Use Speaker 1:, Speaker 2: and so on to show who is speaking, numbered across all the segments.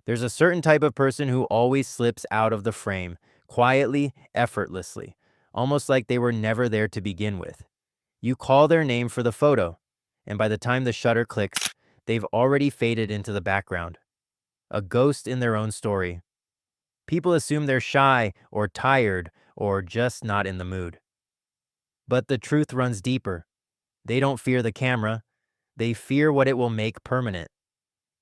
Speaker 1: There's a certain type of person who always slips out of the frame, quietly, effortlessly, almost like they were never there to begin with. You call their name for the photo, and by the time the shutter clicks, they've already faded into the background, a ghost in their own story. People assume they're shy or tired or just not in the mood. But the truth runs deeper. They don't fear the camera, they fear what it will make permanent.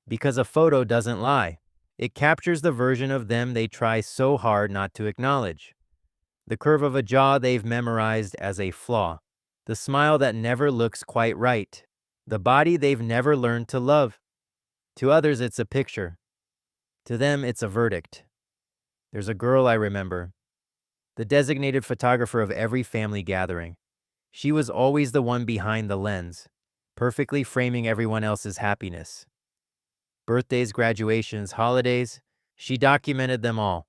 Speaker 1: Because a photo doesn't lie. It captures the version of them they try so hard not to acknowledge. The curve of a jaw they've memorized as a flaw. The smile that never looks quite right. The body they've never learned to love. To others, it's a picture. To them, it's a verdict. There's a girl I remember, the designated photographer of every family gathering. She was always the one behind the lens, perfectly framing everyone else's happiness. Birthdays, graduations, holidays, she documented them all.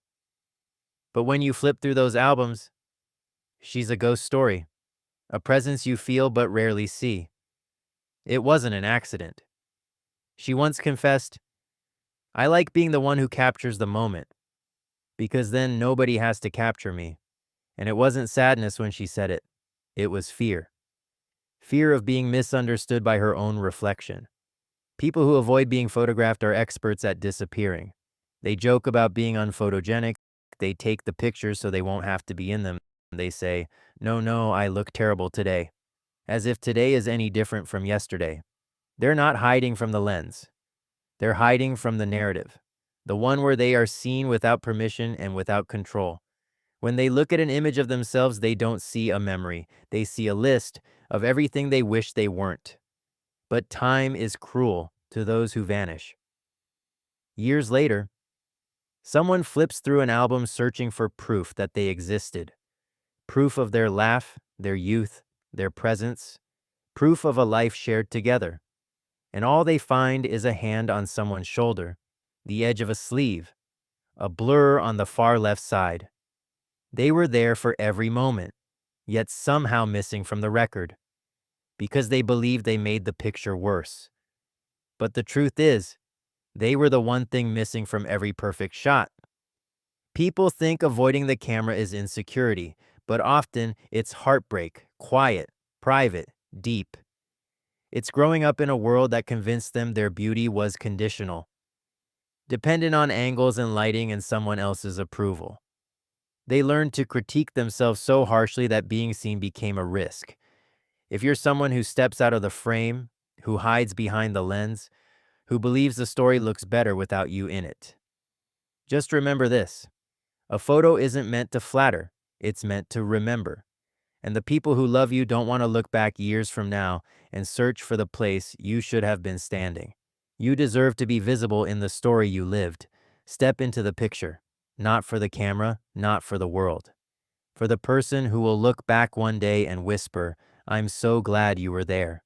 Speaker 1: But when you flip through those albums, she's a ghost story, a presence you feel but rarely see. It wasn't an accident. She once confessed, "I like being the one who captures the moment, because then nobody has to capture me." And it wasn't sadness when she said it. It was fear. Fear of being misunderstood by her own reflection. People who avoid being photographed are experts at disappearing. They joke about being unphotogenic. They take the pictures so they won't have to be in them. They say, "No, no, I look terrible today." As if today is any different from yesterday. They're not hiding from the lens. They're hiding from the narrative. The one where they are seen without permission and without control. When they look at an image of themselves, they don't see a memory. They see a list of everything they wish they weren't. But time is cruel to those who vanish. Years later, someone flips through an album searching for proof that they existed. Proof of their laugh, their youth, their presence. Proof of a life shared together. And all they find is a hand on someone's shoulder, the edge of a sleeve, a blur on the far left side. They were there for every moment, yet somehow missing from the record, because they believed they made the picture worse. But the truth is, they were the one thing missing from every perfect shot. People think avoiding the camera is insecurity, but often it's heartbreak, quiet, private, deep. It's growing up in a world that convinced them their beauty was conditional, dependent on angles and lighting and someone else's approval. They learned to critique themselves so harshly that being seen became a risk. If you're someone who steps out of the frame, who hides behind the lens, who believes the story looks better without you in it, just remember this. A photo isn't meant to flatter, it's meant to remember. And the people who love you don't want to look back years from now and search for the place you should have been standing. You deserve to be visible in the story you lived. Step into the picture, not for the camera, not for the world. For the person who will look back one day and whisper, "I'm so glad you were there."